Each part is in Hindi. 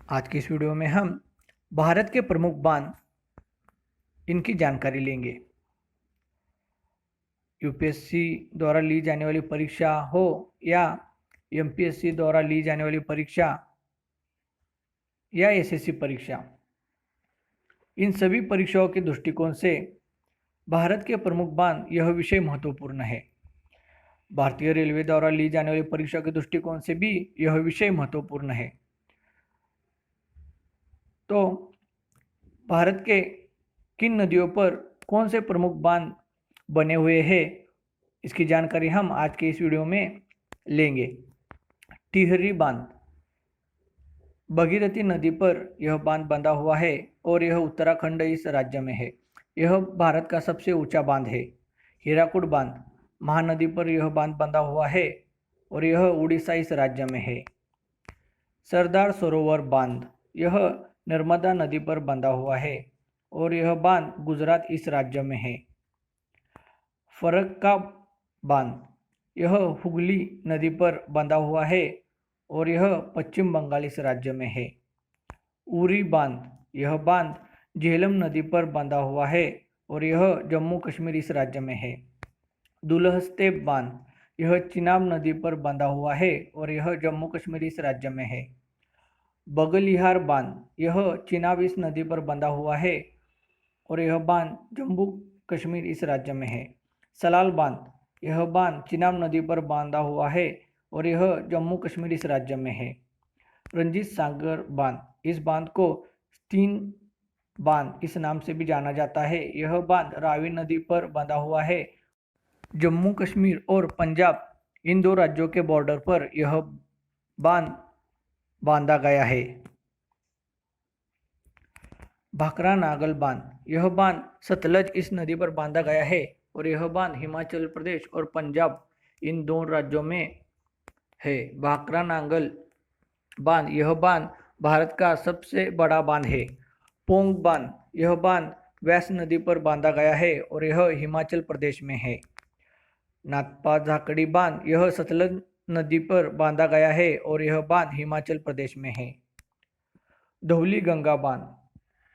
आज की इस वीडियो में हम भारत के प्रमुख बांध इनकी जानकारी लेंगे। यूपीएससी द्वारा ली जाने वाली परीक्षा हो या एमपीएससी द्वारा ली जाने वाली परीक्षा या एसएससी परीक्षा, इन सभी परीक्षाओं के दृष्टिकोण से भारत के प्रमुख बांध यह विषय महत्वपूर्ण है। भारतीय रेलवे द्वारा ली जाने वाली परीक्षा के दृष्टिकोण से भी यह विषय महत्वपूर्ण है। तो भारत के किन नदियों पर कौन से प्रमुख बांध बने हुए हैं, इसकी जानकारी हम आज के इस वीडियो में लेंगे। टिहरी बांध, भगीरथी नदी पर यह बांध बंधा हुआ है और यह उत्तराखंड इस राज्य में है। यह भारत का सबसे ऊंचा बांध है। हीराकुड बांध, महानदी पर यह बांध बंधा हुआ है और यह उड़ीसा इस राज्य में है। सरदार सरोवर बांध, यह नर्मदा नदी पर बंधा हुआ है और यह बांध गुजरात इस राज्य में है। फरक्का बांध, यह हुगली नदी पर बंधा हुआ है और यह पश्चिम बंगाल इस राज्य में है। उरी बांध, यह बांध झेलम नदी पर बंधा हुआ है और यह जम्मू कश्मीर इस राज्य में है। दुलहस्ते बांध, यह चिनाब नदी पर बंधा हुआ है और यह जम्मू कश्मीर इस राज्य में है। बगलिहार बांध, यह चिनाब इस नदी पर बंधा हुआ है और यह बांध जम्मू कश्मीर इस राज्य में है। सलाल बांध, यह बांध चिनाब नदी पर बांधा हुआ है और यह जम्मू कश्मीर इस राज्य में है। रंजीत सागर बांध, इस बांध को स्टीन बांध इस नाम से भी जाना जाता है। यह बांध रावी नदी पर बंधा हुआ है। जम्मू कश्मीर और पंजाब इन दो राज्यों के बॉर्डर पर यह बांध बांधा गया है। भाखरा नागल बांध, यह बांध सतलज इस नदी पर बांधा गया है और यह बांध हिमाचल प्रदेश और पंजाब इन दोनों राज्यों में है। भाखरा नांगल बांध, यह बांध भारत का सबसे बड़ा बांध है। पोंग बांध, यह बांध व्यास नदी पर बांधा गया है और यह हिमाचल प्रदेश में है। नाथपा झाकड़ी बांध, यह सतलज नदी पर बांधा गया है और यह बांध हिमाचल प्रदेश में है। धौली गंगा बांध,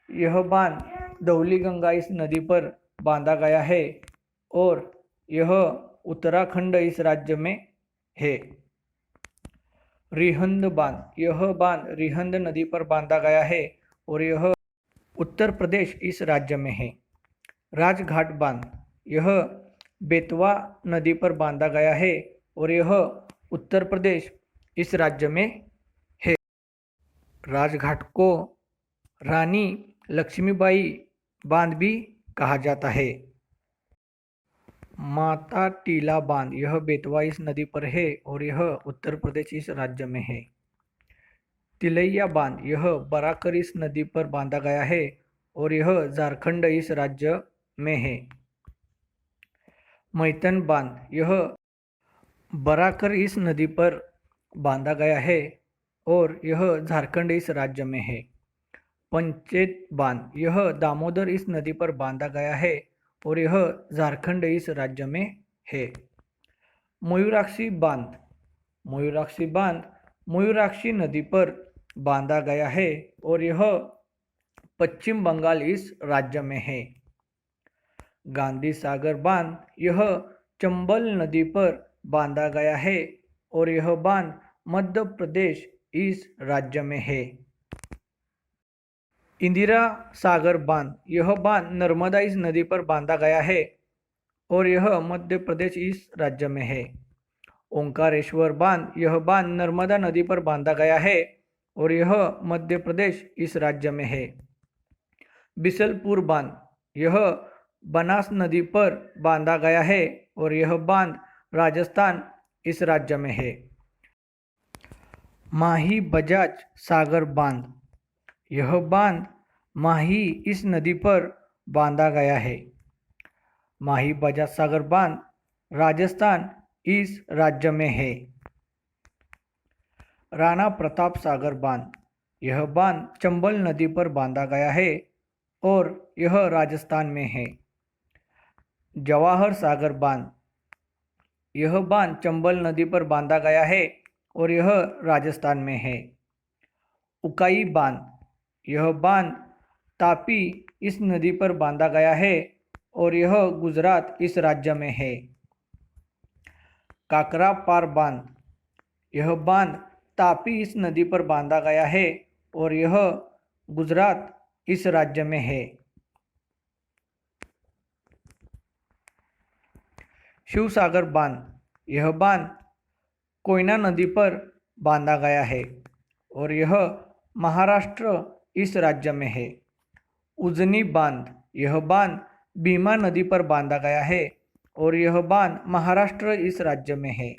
यह बांध धौली गंगा इस नदी पर बांधा गया है और यह उत्तराखंड इस राज्य में है। रिहंद बांध, यह बांध रिहंद नदी पर बांधा गया है और यह उत्तर प्रदेश इस राज्य में है। राजघाट बांध, यह बेतवा नदी पर बांधा गया है और यह उत्तर प्रदेश इस राज्य में है। राजघाट को रानी लक्ष्मीबाई बांध भी कहा जाता है। माता टीला बांध, यह बेतवा इस नदी पर है और यह उत्तर प्रदेश इस राज्य में है। तिलैया बांध, यह बराकर इस नदी पर बांधा गया है और यह झारखंड इस राज्य में है। मैतन बांध, यह बराकर इस नदी पर बांधा गया है और यह झारखंड इस राज्य में है। पंचेत बांध, यह दामोदर इस नदी पर बांधा गया है और यह झारखंड इस राज्य में है। मयूराक्षी बांध, मयूराक्षी बांध मयूराक्षी नदी पर बांधा गया है और यह पश्चिम बंगाल इस राज्य में है। गांधी सागर बांध, यह चंबल नदी पर बांधा गया है और यह बांध मध्य प्रदेश इस राज्य में है। इंदिरा सागर बांध, यह बांध नर्मदा इस नदी पर बांधा गया है और यह मध्य प्रदेश इस राज्य में है। ओंकारेश्वर बांध, यह बांध नर्मदा नदी पर बांधा गया है और यह मध्य प्रदेश इस राज्य में है। बिसलपुर बांध, यह बनास नदी पर बांधा गया है और यह बांध राजस्थान इस राज्य में है। माही बजाज सागर बांध, यह बांध माही इस नदी पर बांधा गया है। माही बजाज सागर बांध राजस्थान इस राज्य में है। राणा प्रताप सागर बांध, यह बांध चंबल नदी पर बांधा गया है और यह राजस्थान में है। जवाहर सागर बांध, यह बांध चंबल नदी पर बांधा गया है और यह राजस्थान में है। उकाई बांध, यह बांध तापी इस नदी पर बांधा गया है और यह गुजरात इस राज्य में है। काकरापार बांध, यह बांध तापी इस नदी पर बांधा गया है और यह गुजरात इस राज्य में है। शिवसागर बांध, यह बांध कोयना नदी पर बांधा गया है और यह महाराष्ट्र इस राज्य में है। उजनी बांध, यह बांध भीमा नदी पर बांधा गया है और यह बांध महाराष्ट्र इस राज्य में है।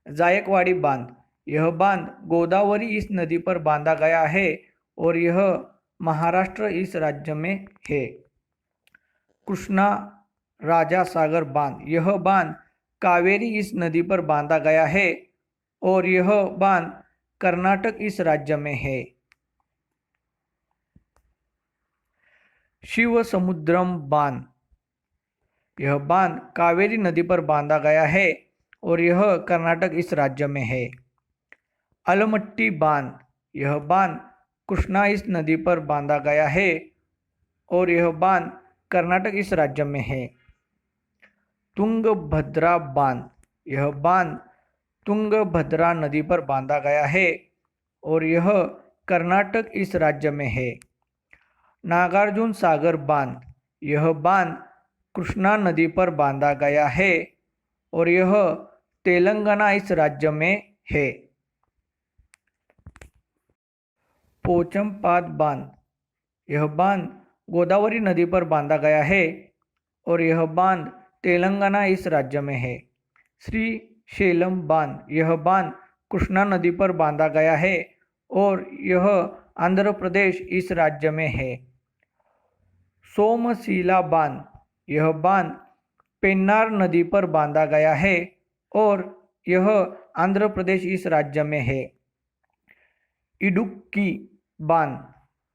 जायकवाड़ी बांध, यह बांध गोदावरी इस नदी पर बांधा गया है और यह महाराष्ट्र इस राज्य में है। कृष्णा राजा सागर बांध, यह बांध कावेरी इस नदी पर बांधा गया है और यह बांध कर्नाटक इस राज्य में है। शिवसमुद्रम बांध, यह बांध कावेरी नदी पर बांधा गया है और यह कर्नाटक इस राज्य में है। अलमट्टी बांध, यह बांध कृष्णा इस नदी पर बांधा गया है और यह बांध कर्नाटक इस राज्य में है। तुंगभद्रा बांध, यह बांध तुंगभद्रा नदी पर बांधा गया है और यह कर्नाटक इस राज्य में है। नागार्जुन सागर बांध, यह बांध कृष्णा नदी पर बांधा गया है और यह तेलंगाना इस राज्य में है। पोचमपाद बांध, यह बांध गोदावरी नदी पर बांधा गया है और यह बांध तेलंगाना इस राज्य में है। श्रीशैलम बांध, यह बांध कृष्णा नदी पर बांधा गया है और यह आंध्र प्रदेश इस राज्य में है। सोमशिला बांध, यह बांध पेन्नार नदी पर बांधा गया है और यह आंध्र प्रदेश इस राज्य में है। इडुक्की बांध,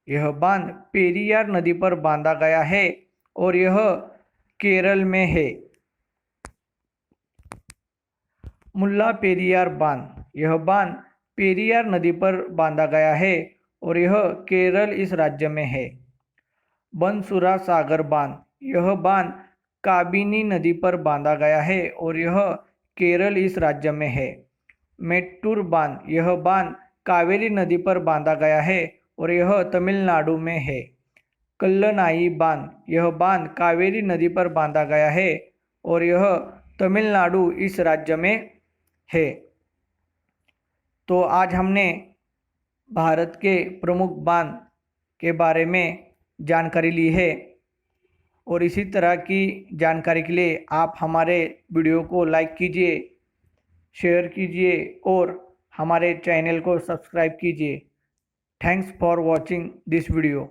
यह बांध पेरियार नदी पर बांधा गया है और यह केरल में है। मुल्ला पेरियार बांध, यह बांध पेरियार नदी पर बांधा गया है और यह केरल इस राज्य में है। बनसुरा सागर बांध, यह बांध काबिनी नदी पर बांधा गया है और यह केरल इस राज्य में है। मेट्टूर बांध, यह बांध कावेरी नदी पर बांधा गया है और यह तमिलनाडु में है। कल्लनाई बांध, यह बांध कावेरी नदी पर बांधा गया है और यह तमिलनाडु इस राज्य में है। तो आज हमने भारत के प्रमुख बांध के बारे में जानकारी ली है और इसी तरह की जानकारी के लिए आप हमारे वीडियो को लाइक कीजिए, शेयर कीजिए और हमारे चैनल को सब्सक्राइब कीजिए। Thanks for watching this video.